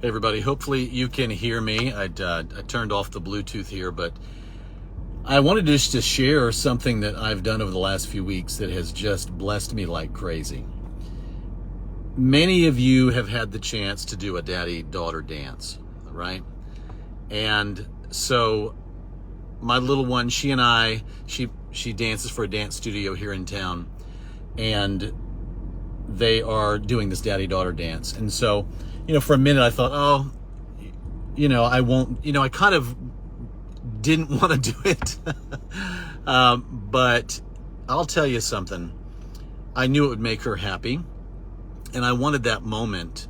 Hey everybody, hopefully you can hear me. I turned off the Bluetooth here, but I wanted just to share something that I've done over the last few weeks that has just blessed me like crazy. Many of you have had the chance to do a daddy-daughter dance, right? And so my little one, she dances for a dance studio here in town, and they are doing this daddy-daughter dance. And so, for a minute I thought, I kind of didn't want to do it. But I'll tell you something. I knew it would make her happy, and I wanted that moment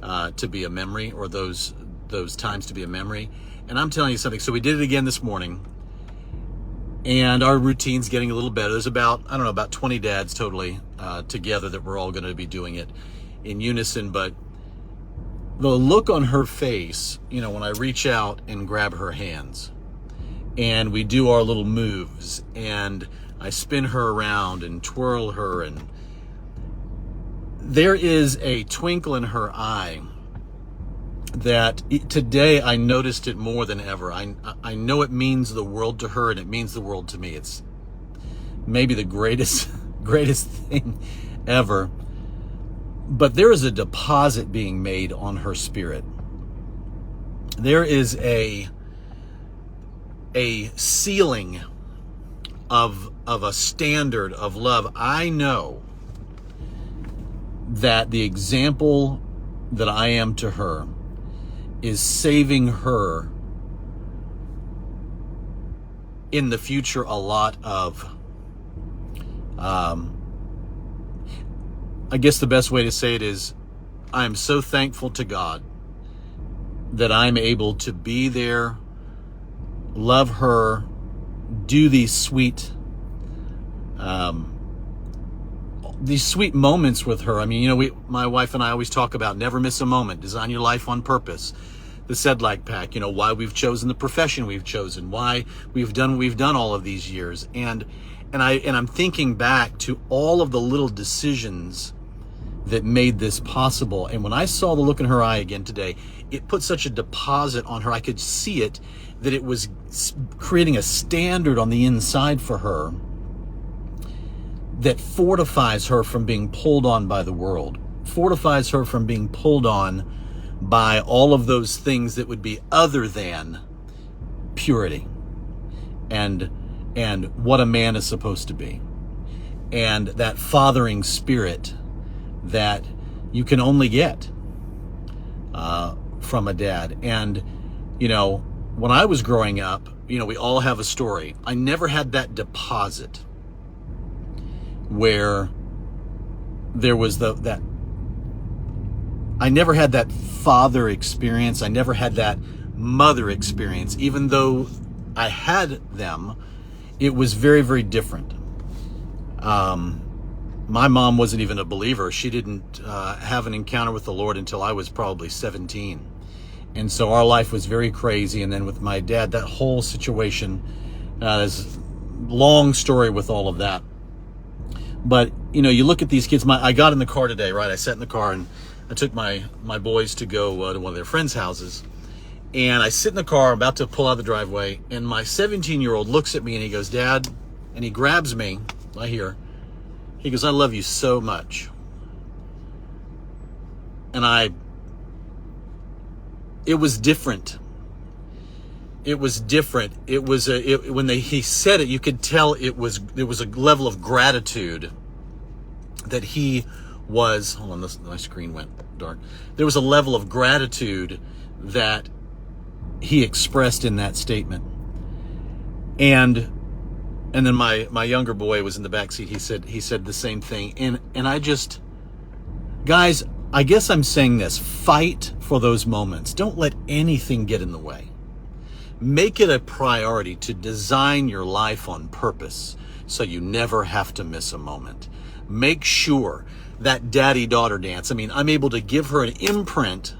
to be a memory, or those times to be a memory. And I'm telling you something. So we did it again this morning, and our routine's getting a little better. There's about 20 dads totally together that we're all going to be doing it in unison. But the look on her face, when I reach out and grab her hands and we do our little moves and I spin her around and twirl her, and there is a twinkle in her eye that today I noticed it more than ever. I know it means the world to her, and it means the world to me. It's maybe the greatest thing ever. But there is a deposit being made on her spirit. There is a ceiling of a standard of love. I know that the example that I am to her is saving her in the future a lot of I guess the best way to say it is, I'm so thankful to God that I'm able to be there, love her, do these sweet moments with her. I mean, my wife and I always talk about never miss a moment, design your life on purpose. The Sedlak, why we've chosen the profession we've chosen, why we've done what we've done all of these years. And I'm thinking back to all of the little decisions that made this possible. And when I saw the look in her eye again today, it put such a deposit on her. I could see it, that it was creating a standard on the inside for her that fortifies her from being pulled on by the world, fortifies her from being pulled on by all of those things that would be other than purity and what a man is supposed to be, and that fathering spirit that you can only get from a dad. And when I was growing up, we all have a story. I never had that deposit where there was that I never had that father experience. I never had that mother experience. Even though I had them, it was very, very different. My mom wasn't even a believer. She didn't have an encounter with the Lord until I was probably 17. And so our life was very crazy. And then with my dad, that whole situation, is a long story with all of that. But, you look at these kids. I got in the car today, right? I sat in the car and I took my boys to go to one of their friends' houses. And I sit in the car, about to pull out of the driveway, and my 17-year-old looks at me and he goes, "Dad," and he grabs me right here. He goes, "I love you so much." And it was different. It was different. It was he said it, you could tell there was a level of gratitude that he was, hold on, my screen went dark. There was a level of gratitude that he expressed in that statement. And then my younger boy was in the back seat. He said the same thing. And I just, guys, I guess I'm saying this: fight for those moments. Don't let anything get in the way. Make it a priority to design your life on purpose so you never have to miss a moment. Make sure that daddy-daughter dance, I'm able to give her an imprint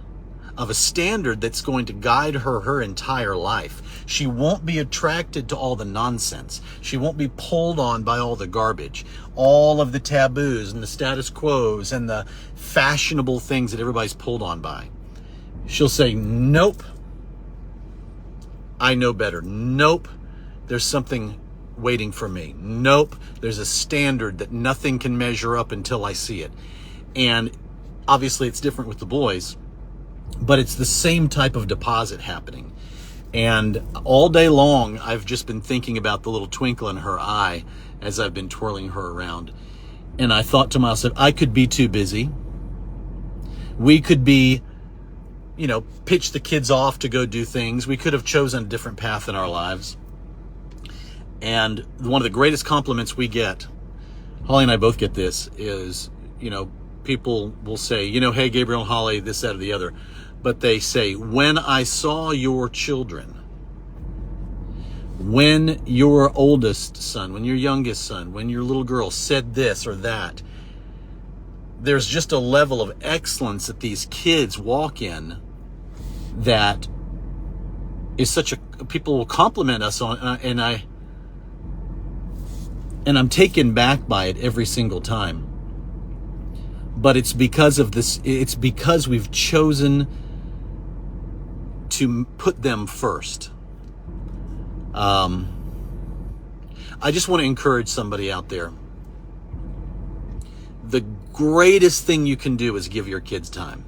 of a standard that's going to guide her entire life. She won't be attracted to all the nonsense. She won't be pulled on by all the garbage, all of the taboos and the status quos and the fashionable things that everybody's pulled on by. she'll say, nope, I know better. Nope, there's something waiting for me. Nope, there's a standard that nothing can measure up until I see it. And obviously it's different with the boys, but it's the same type of deposit happening. And all day long, I've just been thinking about the little twinkle in her eye as I've been twirling her around. And I thought to myself, I could be too busy. We could be, pitch the kids off to go do things. We could have chosen a different path in our lives. And one of the greatest compliments we get, Holly and I both get this, is, people will say, hey, Gabriel and Holly, this, that, or the other. But they say, when I saw your children, when your oldest son, when your youngest son, when your little girl said this or that, there's just a level of excellence that these kids walk in that is such a, people will compliment us on, and I'm taken back by it every single time. But it's because of this, it's because we've chosen to put them first. I just want to encourage somebody out there. The greatest thing you can do is give your kids time.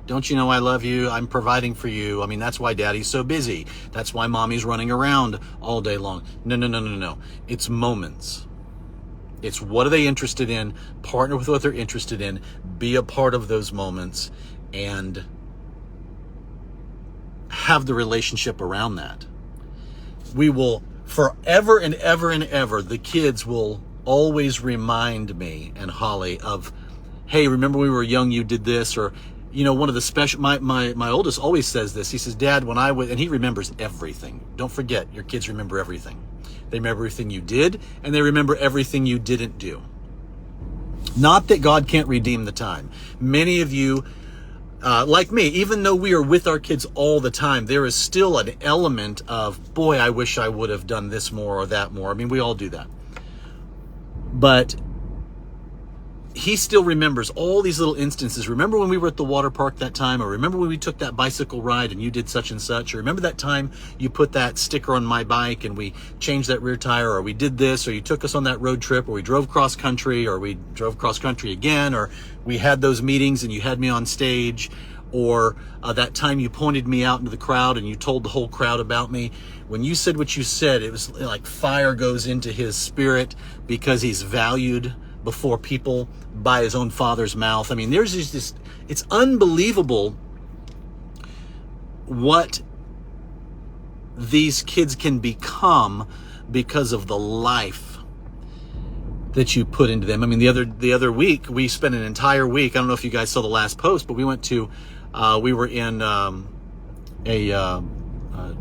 Don't you know I love you? I'm providing for you. I mean, that's why daddy's so busy. That's why mommy's running around all day long. No. It's moments. It's what are they interested in? Partner with what they're interested in. Be a part of those moments and have the relationship around that. We will forever and ever and ever, the kids will always remind me and Holly of, hey, remember when we were young, you did this, or, one of the special, my oldest always says this. He says, Dad, when I was, and he remembers everything. Don't forget, your kids remember everything. They remember everything you did, and they remember everything you didn't do. Not that God can't redeem the time. Many of you, like me, even though we are with our kids all the time, there is still an element of, boy, I wish I would have done this more or that more. I mean, we all do that. But he still remembers all these little instances. Remember when we were at the water park that time? Or remember when we took that bicycle ride and you did such and such? Or remember that time you put that sticker on my bike and we changed that rear tire? Or we did this? Or you took us on that road trip? Or we drove cross country? Or we drove cross country again? Or we had those meetings and you had me on stage? Or that time you pointed me out into the crowd and you told the whole crowd about me? When you said what you said, it was like fire goes into his spirit because he's valued before people by his own Father's mouth. I mean, there's just this, it's unbelievable what these kids can become because of the life that you put into them. I mean, the other week, we spent an entire week, I don't know if you guys saw the last post, but we went to, we were in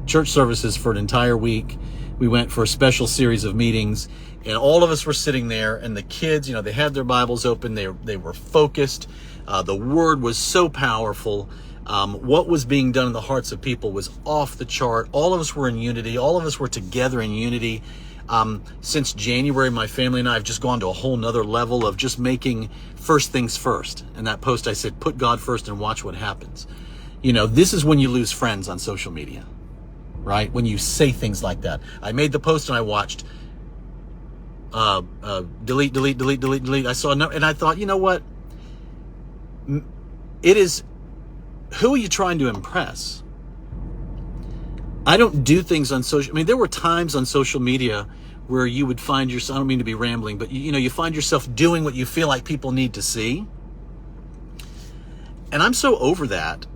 church services for an entire week. We went for a special series of meetings, and all of us were sitting there, and the kids, they had their Bibles open. They were focused. The word was so powerful. What was being done in the hearts of people was off the chart. All of us were in unity. All of us were together in unity. Since January, my family and I have just gone to a whole nother level of just making first things first. In that post, I said, put God first and watch what happens. This is when you lose friends on social media, right? When you say things like that. I made the post and I watched delete. I saw no, and I thought, you know what? It is, who are you trying to impress? I don't do things on social. I mean, there were times on social media where you would find yourself, I don't mean to be rambling, but you find yourself doing what you feel like people need to see. And I'm so over that,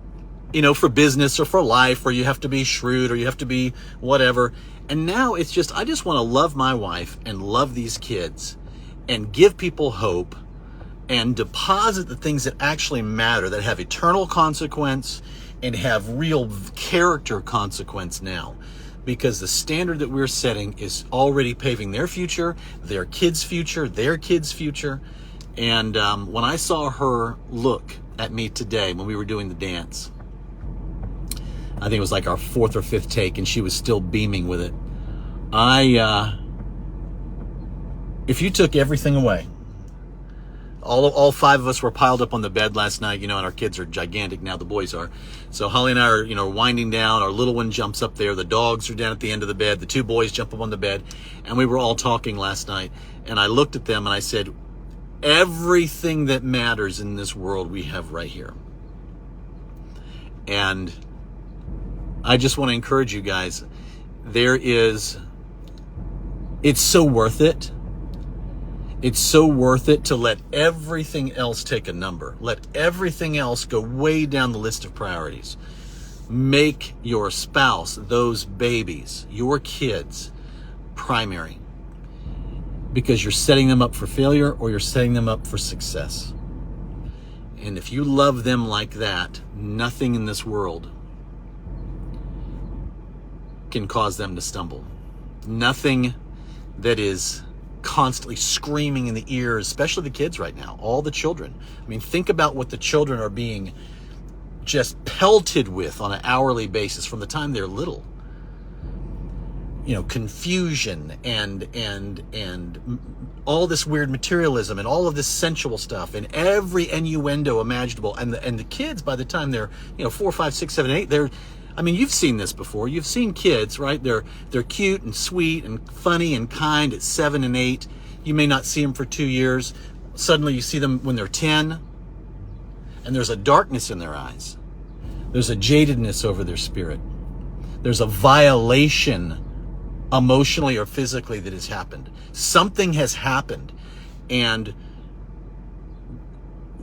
for business or for life, where you have to be shrewd or you have to be whatever. And now it's just, I just want to love my wife and love these kids and give people hope and deposit the things that actually matter, that have eternal consequence and have real character consequence now. Because the standard that we're setting is already paving their future, their kids' future, their kids' future. And when I saw her look at me today when we were doing the dance, I think it was like our 4th or 5th take, and she was still beaming with it. If you took everything away, all five of us were piled up on the bed last night, and our kids are gigantic now, the boys are. So Holly and I are, winding down. Our little one jumps up there. The dogs are down at the end of the bed. The two boys jump up on the bed. And we were all talking last night. And I looked at them and I said, everything that matters in this world we have right here. And I just want to encourage you guys. It's so worth it. It's so worth it to let everything else take a number. Let everything else go way down the list of priorities. Make your spouse, those babies, your kids, primary. Because you're setting them up for failure or you're setting them up for success. And if you love them like that, nothing in this world can cause them to stumble. Nothing that is constantly screaming in the ears, especially the kids right now, all the children. I mean, think about what the children are being just pelted with on an hourly basis from the time they're little. Confusion and all this weird materialism and all of this sensual stuff and every innuendo imaginable. And the kids, by the time they're 4, 5, 6, 7, 8, you've seen this before. You've seen kids, right? They're cute and sweet and funny and kind at 7 and 8. You may not see them for 2 years. Suddenly you see them when they're 10, and there's a darkness in their eyes. There's a jadedness over their spirit. There's a violation emotionally or physically that has happened. Something has happened, and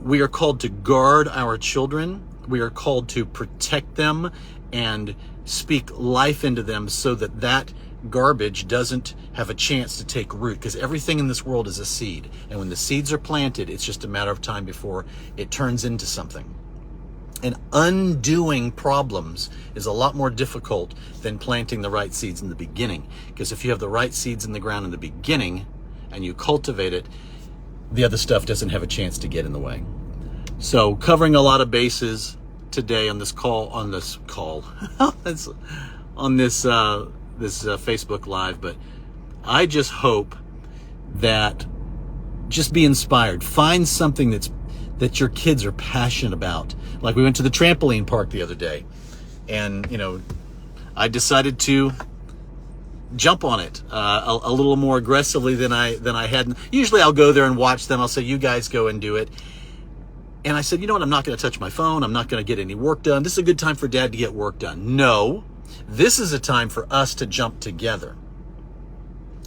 we are called to guard our children. We are called to protect them and speak life into them so that garbage doesn't have a chance to take root, because everything in this world is a seed. And when the seeds are planted, it's just a matter of time before it turns into something. And undoing problems is a lot more difficult than planting the right seeds in the beginning. Because if you have the right seeds in the ground in the beginning and you cultivate it, the other stuff doesn't have a chance to get in the way. So covering a lot of bases today on this Facebook Live, but I just hope that just be inspired. Find something that your kids are passionate about. Like we went to the trampoline park the other day, and I decided to jump on it a little more aggressively than I had. Usually I'll go there and watch them. I'll say, you guys go and do it. And I said, you know what? I'm not going to touch my phone. I'm not going to get any work done. This is a good time for Dad to get work done. No, this is a time for us to jump together.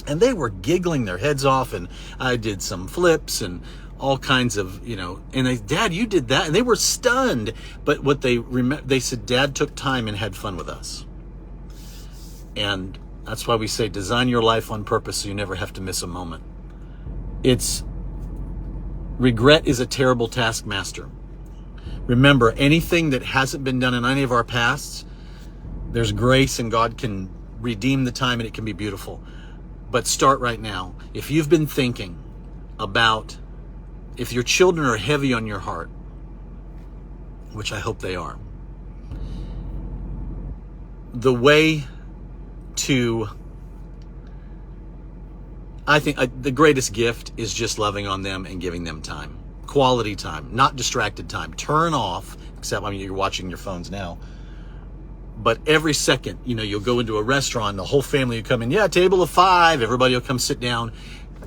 And they were giggling their heads off, and I did some flips and all kinds of, and they, Dad, you did that. And they were stunned. But what they said, Dad took time and had fun with us. And that's why we say design your life on purpose so you never have to miss a moment. Regret is a terrible taskmaster. Remember, anything that hasn't been done in any of our pasts, there's grace and God can redeem the time and it can be beautiful. But start right now. If you've been thinking about, if your children are heavy on your heart, which I hope they are, the way to, I think the greatest gift is just loving on them and giving them time. Quality time, not distracted time. Turn off, except, you're watching your phones now. But every second, you'll go into a restaurant, the whole family will come in. Yeah, table of 5. Everybody will come sit down.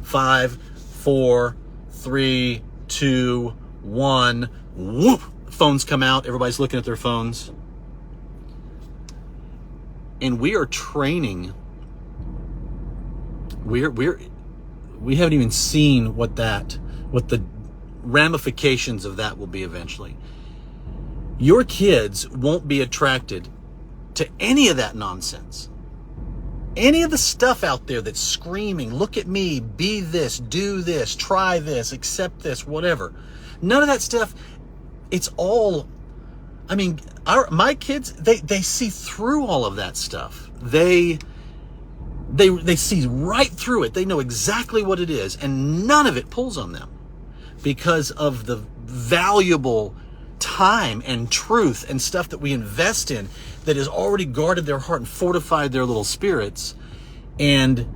5, 4, 3, 2, 1. Whoop! Phones come out. Everybody's looking at their phones. And we are training. We haven't even seen what the ramifications of that will be eventually. Your kids won't be attracted to any of that nonsense. Any of the stuff out there that's screaming, look at me, be this, do this, try this, accept this, whatever. None of that stuff, it's all, my kids, they see through all of that stuff. They see right through it. They know exactly what it is, and none of it pulls on them because of the valuable time and truth and stuff that we invest in that has already guarded their heart and fortified their little spirits. And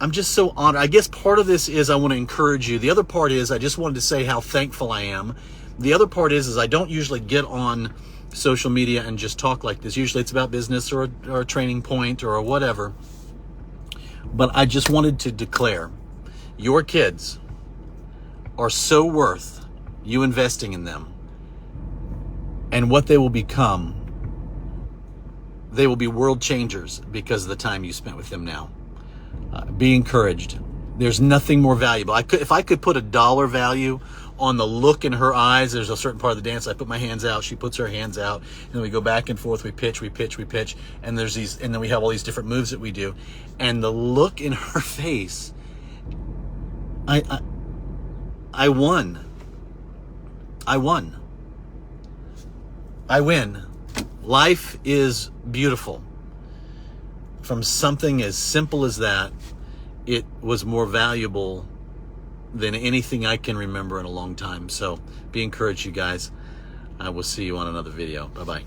I'm just so honored. I guess part of this is I want to encourage you. The other part is I just wanted to say how thankful I am. The other part is I don't usually get on social media and just talk like this. Usually it's about business or a training point or whatever. But I just wanted to declare your kids are so worth you investing in them, and what they will become. They will be world changers because of the time you spent with them now. Be encouraged. There's nothing more valuable. If I could put a dollar value on the look in her eyes, there's a certain part of the dance. I put my hands out, she puts her hands out, and then we go back and forth. We pitch, and there's these, and then we have all these different moves that we do, and the look in her face. I won. I win. Life is beautiful. From something as simple as that, it was more valuable than anything I can remember in a long time. So be encouraged, you guys. I will see you on another video. Bye-bye.